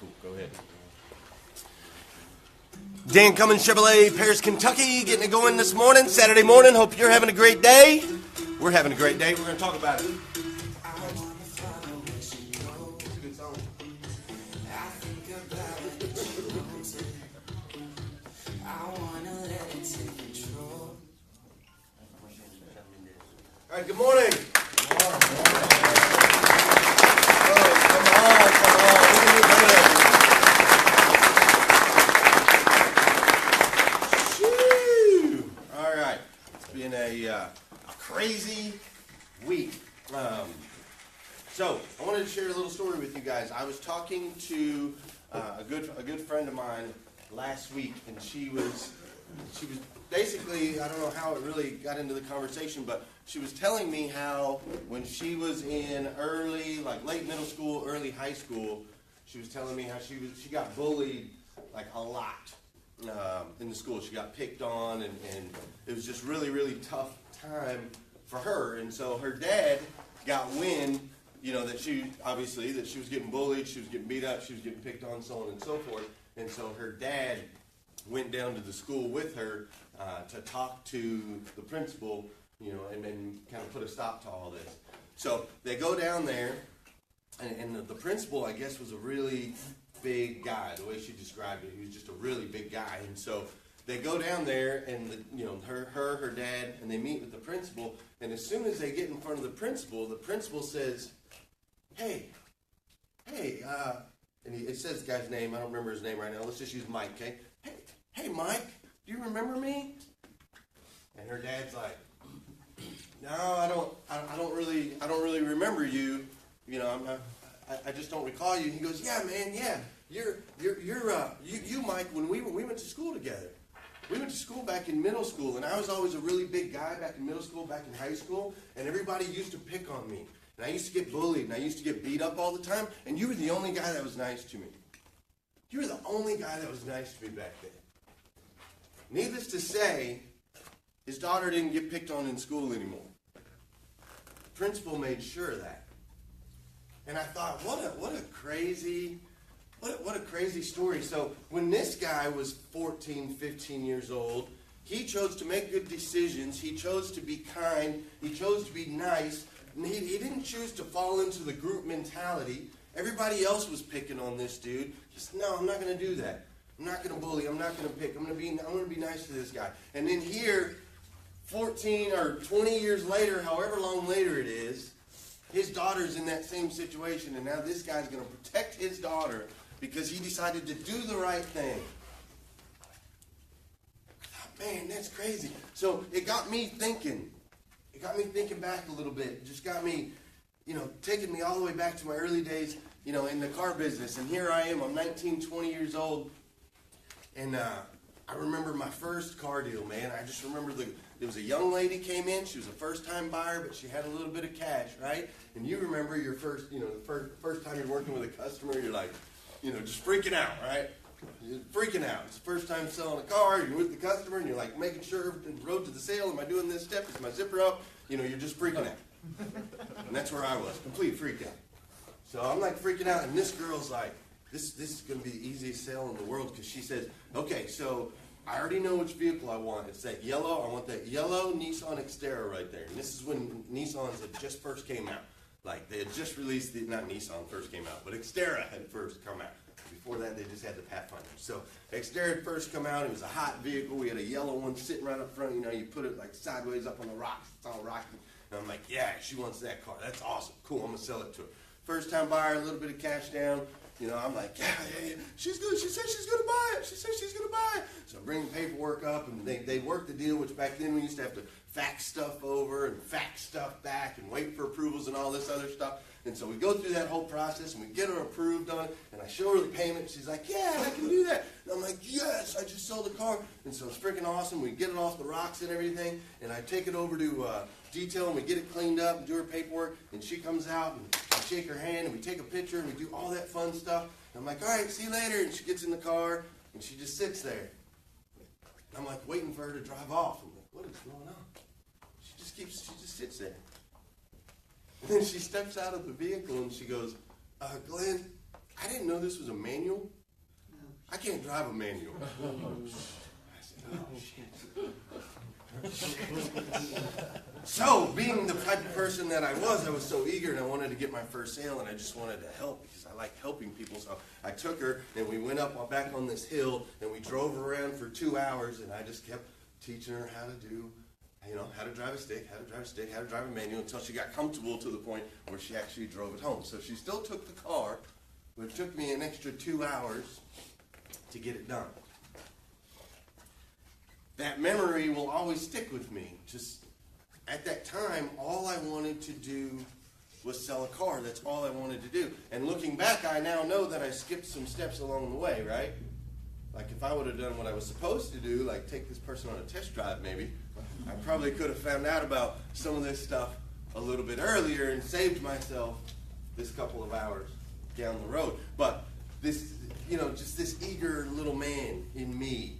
Cool, go ahead. Dan Cummins Chevrolet, Paris, Kentucky, getting it going this morning, Saturday morning. Hope you're having a great day. We're having a great day. We're going to talk about it. It's a good song. All right, good morning. Crazy week. So I wanted to share a little story with you guys. I was talking to a good friend of mine last week, and she was basically, I don't know how it really got into the conversation, but she was telling me how when she was in late middle school, early high school, she was telling me how she got bullied like a lot in the school. She got picked on, and it was just really, really tough time for her. And so her dad got wind, that she was getting bullied, she was getting beat up, she was getting picked on, so on and so forth. And so her dad went down to the school with her to talk to the principal, and then kind of put a stop to all this. So they go down there, and the principal, I guess, was a really big guy. The way she described it, he was just a really big guy. And so they go down there, and her dad, and they meet with the principal. And as soon as they get in front of the principal says, "Hey," and it says the guy's name. I don't remember his name right now. Let's just use Mike, okay? Hey, Mike, do you remember me? And her dad's like, "No, I don't really remember you. I just don't recall you." He goes, "Yeah, man, yeah. You, Mike, when we went to school together. We went to school back in middle school, and I was always a really big guy back in middle school, back in high school, and everybody used to pick on me. And I used to get bullied, and I used to get beat up all the time, and you were the only guy that was nice to me. You were the only guy that was nice to me back then." Needless to say, his daughter didn't get picked on in school anymore. The principal made sure of that. And I thought, what a crazy story. So when this guy was 14, 15 years old, he chose to make good decisions. He chose to be kind. He chose to be nice. And he didn't choose to fall into the group mentality. Everybody else was picking on this dude. He said, "No, I'm not going to do that. I'm not going to bully. I'm not going to pick. I'm going to be nice to this guy." And then here, 14 or 20 years later, however long later it is, his daughter's in that same situation, and now this guy's going to protect his daughter because he decided to do the right thing. Man, that's crazy. So it got me thinking. It got me thinking back a little bit. It just got me, taking me all the way back to my early days, in the car business. And here I am. I'm 19, 20 years old. And I remember my first car deal, man. I just remember there was a young lady came in. She was a first-time buyer, but she had a little bit of cash, right? And you remember your first, the first time you're working with a customer, you're like, just freaking out, right? You're freaking out. It's the first time selling a car. You're with the customer, and you're like making sure the road to the sale. Am I doing this step? Is my zipper up? You're just freaking out. And that's where I was, complete freak out. So I'm like freaking out, and this girl's like, this is going to be the easiest sale in the world, because she says, "Okay, so I already know which vehicle I want. It's that yellow. I want that yellow Nissan Xterra right there." And this is when Nissans had just first came out. Like, they had just released not Nissan first came out, but Xterra had first come out. Before that, they just had the Pathfinder. So Xterra had first come out. It was a hot vehicle. We had a yellow one sitting right up front. You put it like sideways up on the rocks. It's all rocky. And I'm like, yeah, she wants that car. That's awesome. Cool, I'm going to sell it to her. First time buyer, a little bit of cash down. I'm like, yeah, she's good. She said she's going to buy it. She said she's going to buy it. So I bring the paperwork up, and they work the deal, which back then we used to have to fax stuff over and fax stuff back and wait for approvals and all this other stuff. And so we go through that whole process, and we get her approved on it, and I show her the payment. She's like, "Yeah, I can do that." And I'm like, "Yes, I just sold the car." And so it's freaking awesome. We get it off the rocks and everything, and I take it over to detail, and we get it cleaned up and do her paperwork, and she comes out, and I shake her hand, and we take a picture, and we do all that fun stuff. And I'm like, "All right, see you later." And she gets in the car, and she just sits there. And I'm like waiting for her to drive off. I'm like, what is going on? She just sits there. And then she steps out of the vehicle, and she goes, "Glenn, I didn't know this was a manual. I can't drive a manual. I said, oh, shit. So, being the type of person that I was so eager, and I wanted to get my first sale, and I just wanted to help because I like helping people. So I took her, and we went up back on this hill, and we drove around for 2 hours, and I just kept teaching her how to do, how to drive a stick, how to drive a manual, until she got comfortable to the point where she actually drove it home. So she still took the car, but it took me an extra 2 hours to get it done. That memory will always stick with me. Just at that time, all I wanted to do was sell a car. That's all I wanted to do. And looking back, I now know that I skipped some steps along the way, right? Like if I would have done what I was supposed to do, like take this person on a test drive maybe, I probably could have found out about some of this stuff a little bit earlier and saved myself this couple of hours down the road. But this, just this eager little man in me,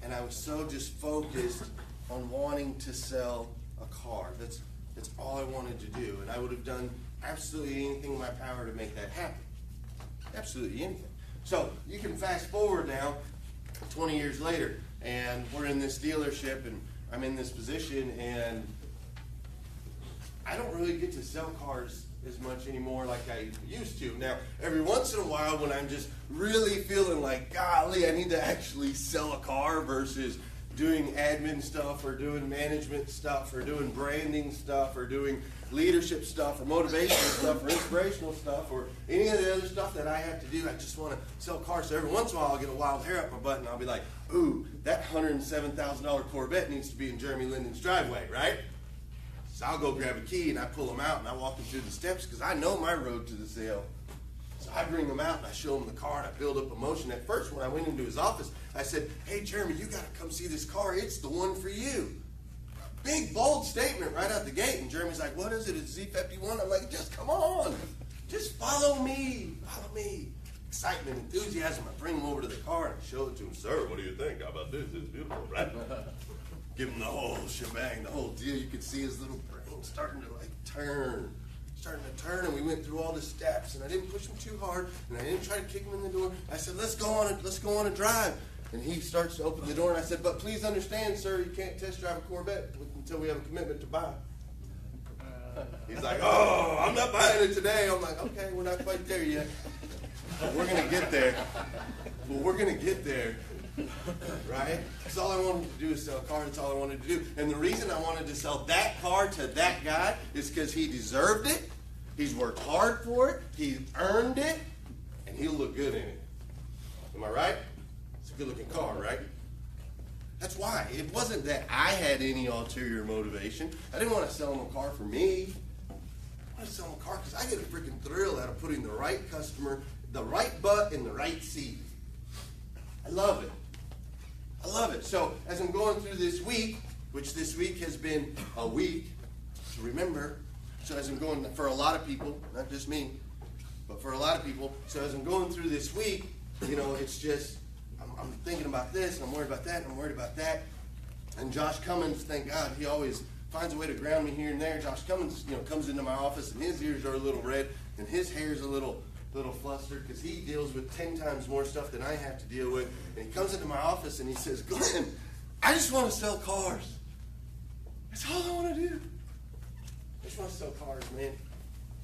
and I was so just focused on wanting to sell a car. That's all I wanted to do, and I would have done absolutely anything in my power to make that happen. Absolutely anything. So you can fast forward now, 20 years later, and we're in this dealership, and I'm in this position, and I don't really get to sell cars as much anymore like I used to. Now, every once in a while when I'm just really feeling like, golly, I need to actually sell a car versus doing admin stuff or doing management stuff or doing branding stuff or doing leadership stuff or motivational stuff or inspirational stuff or any of the other stuff that I have to do, I just want to sell cars. So every once in a while I'll get a wild hair up my butt and I'll be like, ooh, that $107,000 Corvette needs to be in Jeremy Linden's driveway, right? So I'll go grab a key and I pull them out and I walk them through the steps because I know my road to the sale. So I bring them out and I show him the car and I build up emotion. At first, when I went into his office, I said, hey, Jeremy, you got to come see this car. It's the one for you. Big, bold statement right out the gate. And Jeremy's like, what is it? It's Z51? I'm like, just come on. Just follow me. Follow me. Excitement, enthusiasm. I bring him over to the car and I show it to him. Sir, what do you think? How about this? It's beautiful, right? Give him the whole shebang, the whole deal. You could see his little brain starting to turn, and we went through all the steps, and I didn't push him too hard, and I didn't try to kick him in the door. I said, let's go on a drive. And he starts to open the door, and I said, but please understand, sir, you can't test drive a Corvette until we have a commitment to buy. He's like, oh, I'm not buying it today. I'm like, okay, we're not quite there yet. But we're going to get there. Right? Because all I wanted to do is sell a car. That's all I wanted to do. And the reason I wanted to sell that car to that guy is because he deserved it. He's worked hard for it. He's earned it. And he'll look good in it. Am I right? It's a good-looking car, right? That's why. It wasn't that I had any ulterior motivation. I didn't want to sell him a car for me. I wanted to sell him a car because I get a freaking thrill out of putting the right customer, the right butt in the right seat. I love it. So as I'm going through this week, which this week has been a week to remember, so as I'm going, for a lot of people, not just me, but for a lot of people, so as I'm going through this week, it's just, I'm thinking about this, and I'm worried about that, and I'm worried about that. And Josh Cummins, thank God, he always finds a way to ground me here and there. Josh Cummins, comes into my office, and his ears are a little red, and his hair's a little flustered because he deals with 10 times more stuff than I have to deal with. And he comes into my office and he says, Glenn, I just want to sell cars. That's all I want to do. I just want to sell cars, man.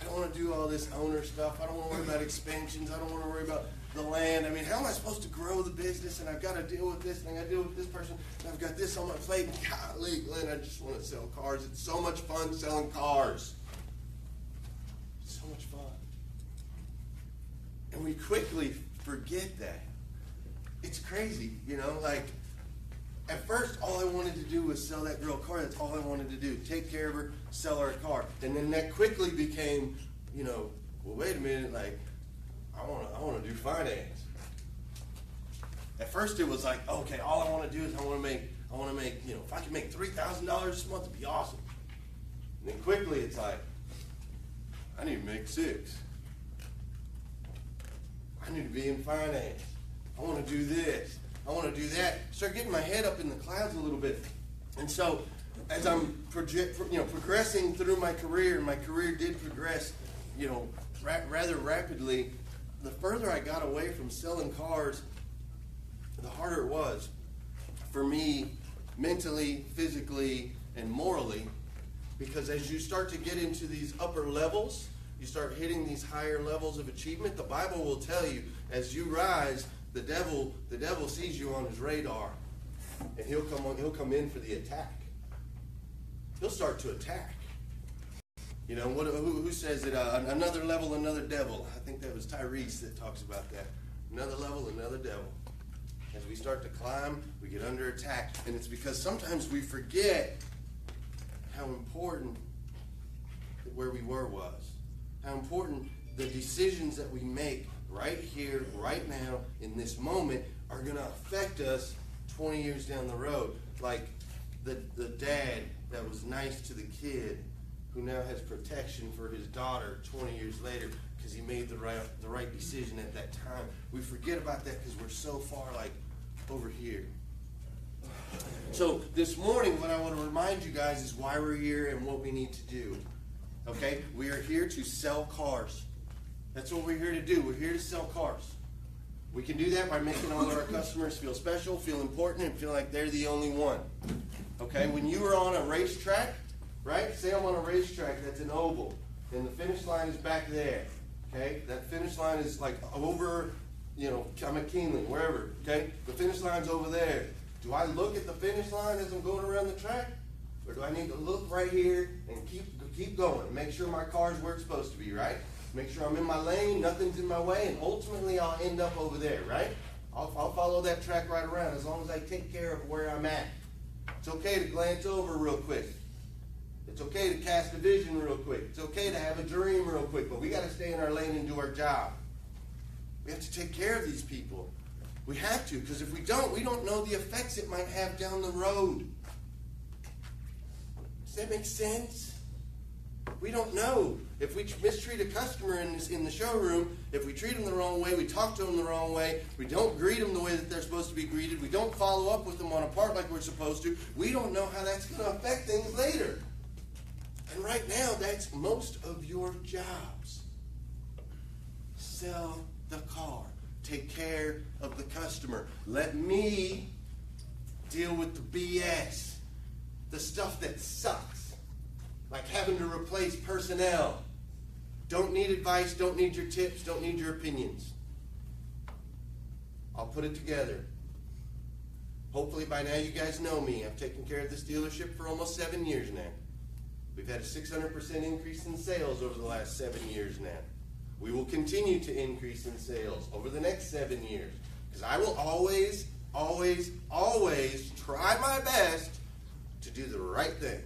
I don't want to do all this owner stuff. I don't want to worry about expansions. I don't want to worry about the land. I mean, how am I supposed to grow the business? And I've got to deal with this, and I've got to deal with this person, and I've got this on my plate. And golly, Glenn, I just want to sell cars. It's so much fun selling cars. It's so much fun. And we quickly forget that. It's crazy, at first all I wanted to do was sell that girl a car. That's all I wanted to do. Take care of her, sell her a car. And then that quickly became, well, wait a minute, I want to do finance. At first it was like, okay, all I want to do is I want to make, if I can make $3,000 this month, it'd be awesome. And then quickly it's like, I need to make $6,000. I need to be in finance. I want to do this. I want to do that. Start getting my head up in the clouds a little bit. And so as I'm progressing through my career, and my career did progress, rather rapidly, the further I got away from selling cars, the harder it was for me mentally, physically, and morally, because as you start to get into these upper levels, you start hitting these higher levels of achievement, the Bible will tell you, as you rise, the devil sees you on his radar, and he'll come in for the attack. He'll start to attack. You know, who says it? Another level, another devil. I think that was Tyrese that talks about that. Another level, another devil. As we start to climb, we get under attack. And it's because sometimes we forget how important where we were was. How important the decisions that we make right here, right now, in this moment, are going to affect us 20 years down the road. Like the dad that was nice to the kid who now has protection for his daughter 20 years later because he made the right decision at that time. We forget about that because we're so far like over here. So this morning, what I want to remind you guys is why we're here and what we need to do. Okay? We are here to sell cars. That's what we're here to do. We're here to sell cars. We can do that by making all of our customers feel special, feel important, and feel like they're the only one. Okay? When you are on a racetrack, right? Say I'm on a racetrack that's an oval, and the finish line is back there. Okay? That finish line is like over, I'm at Keeneland, wherever. Okay? The finish line's over there. Do I look at the finish line as I'm going around the track? Or do I need to look right here and keep going? Make sure my car's where it's supposed to be, right? Make sure I'm in my lane, nothing's in my way, and ultimately I'll end up over there, right? I'll follow that track right around as long as I take care of where I'm at. It's okay to glance over real quick. It's okay to cast a vision real quick. It's okay to have a dream real quick, but we got to stay in our lane and do our job. We have to take care of these people. We have to, because if we don't know the effects it might have down the road. Does that make sense? We don't know. If we mistreat a customer in the showroom, if we treat them the wrong way, we talk to them the wrong way, we don't greet them the way that they're supposed to be greeted, we don't follow up with them on a part like we're supposed to, we don't know how that's going to affect things later. And right now, that's most of your jobs. Sell the car. Take care of the customer. Let me deal with the BS. The stuff that sucks. Like having to replace personnel. Don't need advice, don't need your tips, don't need your opinions. I'll put it together. Hopefully by now you guys know me. I've taken care of this dealership for almost 7 years now. We've had a 600% increase in sales over the last 7 years now. We will continue to increase in sales over the next 7 years. Because I will always, always, always try my best to do the right thing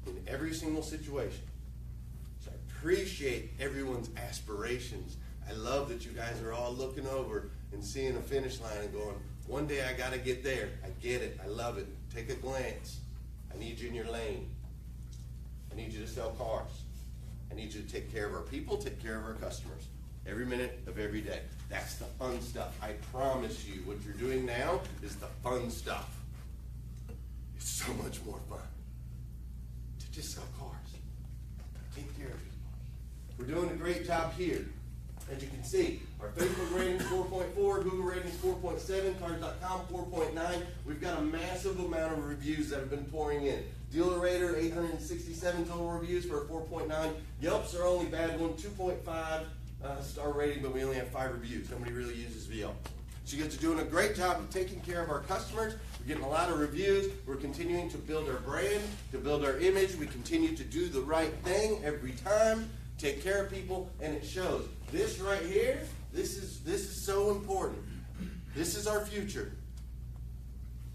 in every single situation. So I appreciate everyone's aspirations. I love that you guys are all looking over and seeing a finish line and going, one day I got to get there. I get it. I love it. Take a glance. I need you in your lane. I need you to sell cars. I need you to take care of our people, take care of our customers. Every minute of every day. That's the fun stuff. I promise you, what you're doing now is the fun stuff. It's so much more fun to just sell cars. Take care of people. We're doing a great job here. As you can see, our Facebook rating is 4.4, Google rating is 4.7, Cars.com 4.9. We've got a massive amount of reviews that have been pouring in. DealerRater, 867 total reviews for a 4.9. Yelp's our only bad one, 2.5 star rating, but we only have 5 reviews. Nobody really uses Yelp. So you guys are doing a great job of taking care of our customers. We're getting a lot of reviews. We're continuing to build our brand, to build our image. We continue to do the right thing every time, take care of people, and it shows. This right here, this is so important. This is our future.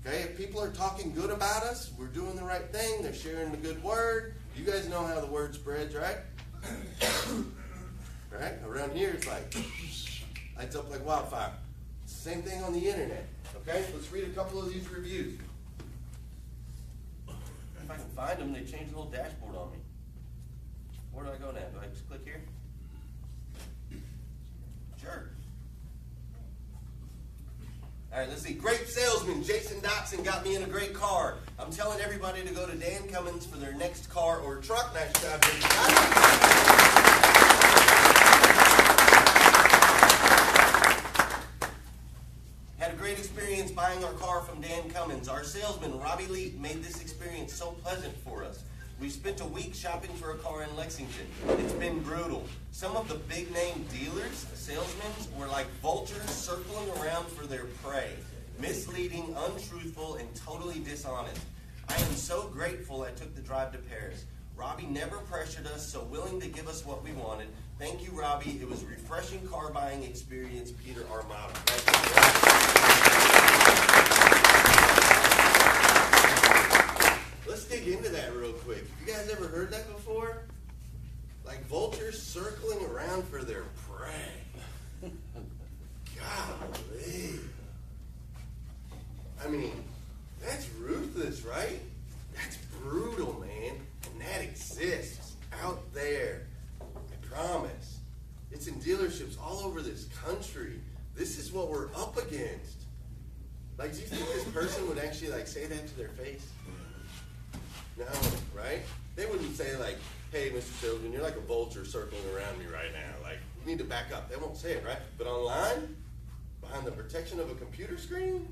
Okay, if people are talking good about us, we're doing the right thing, they're sharing the good word. You guys know how the word spreads, right? Right? Around here it's like, lights up like wildfire. It's the same thing on the internet. Okay, let's read a couple of these reviews. If I can find them, they changed the whole dashboard on me. Where do I go now? Do I just click here? Sure. All right, let's see. Great salesman, Jason Dotson got me in a great car. I'm telling everybody to go to Dan Cummins for their next car or truck. Nice job, Jason. great experience buying our car from Dan Cummins. Our salesman, Robbie Leet, made this experience so pleasant for us. We spent a week shopping for a car in Lexington. It's been brutal. Some of the big name dealers, salesmen, were like vultures circling around for their prey. Misleading, untruthful, and totally dishonest. I am so grateful I took the drive to Paris. Robbie never pressured us, so willing to give us what we wanted. Thank you, Robbie. It was a refreshing car buying experience. Peter Armato. Let's dig into that real quick. Have you guys ever heard that before? Like vultures circling around for their prey. Golly. I mean, that's ruthless, right? That's brutal, man. And that exists out there. I promise. It's in dealerships all over this country. This is what we're up against. Like, do you think this person would actually, like, say that to their face? No, right? They wouldn't say, like, hey, Mr. Salesman, you're like a vulture circling around me right now. Like, you need to back up. They won't say it, right? But online, behind the protection of a computer screen,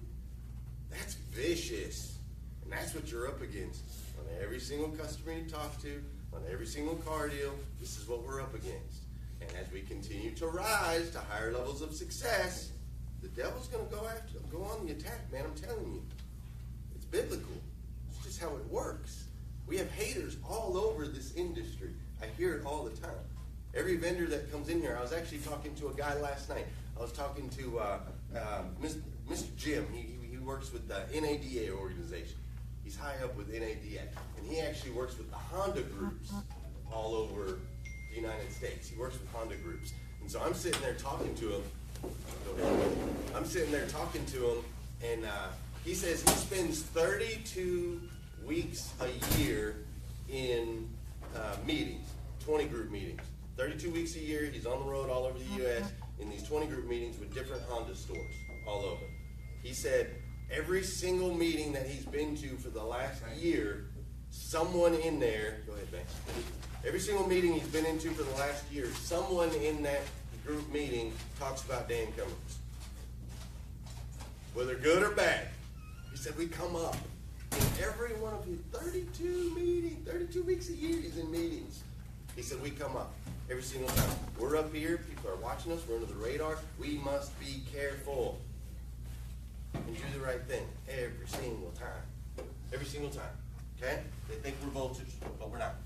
that's vicious. And that's what you're up against. On every single customer you talk to, on every single car deal, this is what we're up against. And as we continue to rise to higher levels of success, the devil's going to go on the attack, man. I'm telling you. It's biblical. It's just how it works. We have haters all over this industry. I hear it all the time. Every vendor that comes in here, I was actually talking to a guy last night. I was talking to Mr. Jim. He works with the NADA organization. He's high up with NADA. And he actually works with the Honda groups all over the United States. He works with Honda groups. And so I'm sitting there talking to him. And he says he spends 32 weeks a year in meetings, 20 group meetings. 32 weeks a year, he's on the road all over the U.S. in these 20 group meetings with different Honda stores all over. He said every single meeting that he's been to for the last year, someone in there, go ahead, man. Every single meeting he's been into for the last year, someone in that group meeting talks about Dan Cummins. Whether good or bad. He said we come up in every one of his 32 weeks a year he's in meetings. He said we come up every single time. We're up here, people are watching us, we're under the radar. We must be careful and do the right thing every single time. Every single time. Okay? They think we're vultures, but we're not.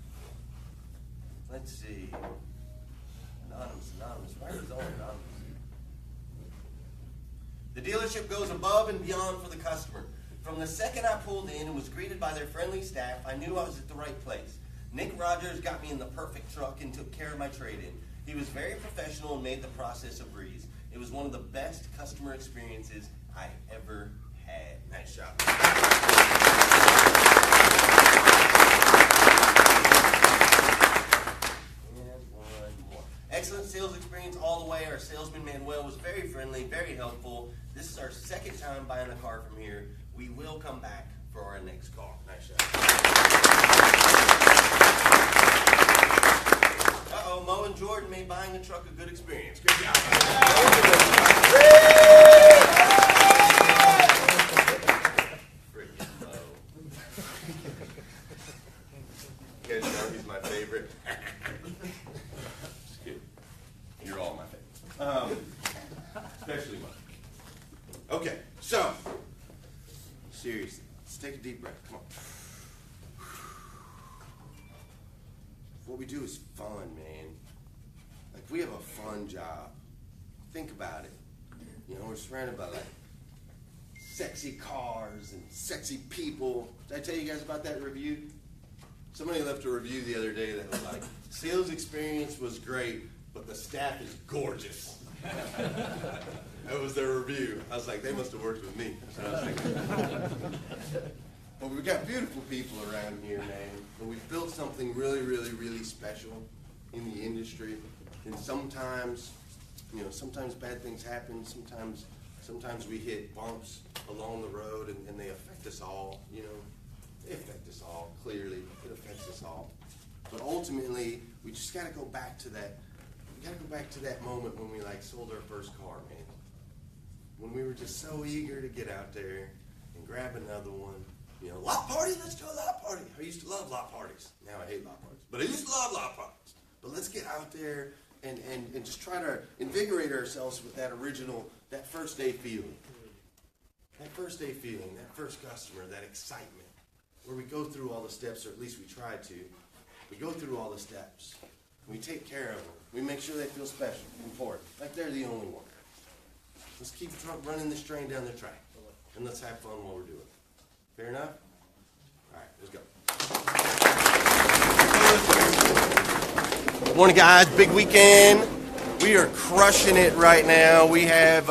Let's see. Anonymous. Why is it all anonymous? The dealership goes above and beyond for the customer. From the second I pulled in and was greeted by their friendly staff, I knew I was at the right place. Nick Rogers got me in the perfect truck and took care of my trade-in. He was very professional and made the process a breeze. It was one of the best customer experiences I ever had. Nice job. Excellent sales experience all the way. Our salesman Manuel was very friendly, very helpful. This is our second time buying a car from here. We will come back for our next car. Nice shot. Uh-oh, Mo and Jordan made buying a truck a good experience. Good job. Freaking Mo. You guys know he's my favorite. You're all my favorite. Especially mine. Okay, so, seriously, let's take a deep breath. Come on. What we do is fun, man. Like, we have a fun job. Think about it. You know, we're surrounded by, like, sexy cars and sexy people. Did I tell you guys about that review? Somebody left a review the other day that was like, sales experience was great, but the staff is gorgeous. That was their review. I was like, they must have worked with me. So I was like, but we've got beautiful people around here, man. And we've built something really, really, really special in the industry. And sometimes, you know, sometimes bad things happen. Sometimes we hit bumps along the road, and they affect us all, you know. They affect us all, clearly. It affects us all. But ultimately, we just got to go back to that. We got to go back to that moment when we, like, sold our first car, man. When we were just so eager to get out there and grab another one. You know, lot party, let's go lot party. I used to love lot parties. Now I hate lot parties, but I used to love lot parties. But let's get out there and just try to invigorate ourselves with that original, that first day feeling. That first day feeling, that first customer, that excitement, where we go through all the steps, or at least we try to. We go through all the steps. We take care of them. We make sure they feel special, important, like they're the only one. Let's keep running this train down the track, and let's have fun while we're doing it. Fair enough? All right, let's go. Morning, guys. Big weekend. We are crushing it right now. We have,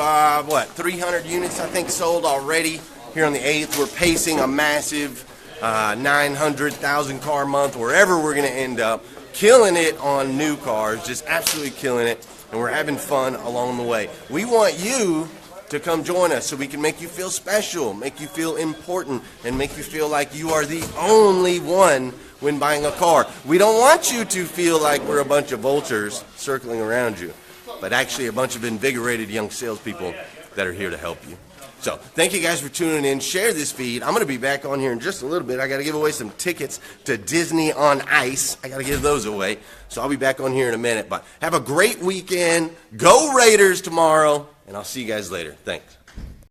300 units, I think, sold already here on the 8th. We're pacing a massive 900,000 car month, wherever we're going to end up. Killing it on new cars, just absolutely killing it. And we're having fun along the way. We want you to come join us so we can make you feel special, make you feel important, and make you feel like you are the only one when buying a car. We don't want you to feel like we're a bunch of vultures circling around you, but actually a bunch of invigorated young salespeople that are here to help you. So thank you guys for tuning in. Share this feed. I'm going to be back on here in just a little bit. I got to give away some tickets to Disney on Ice. I got to give those away. So I'll be back on here in a minute. But have a great weekend. Go Raiders tomorrow. And I'll see you guys later. Thanks.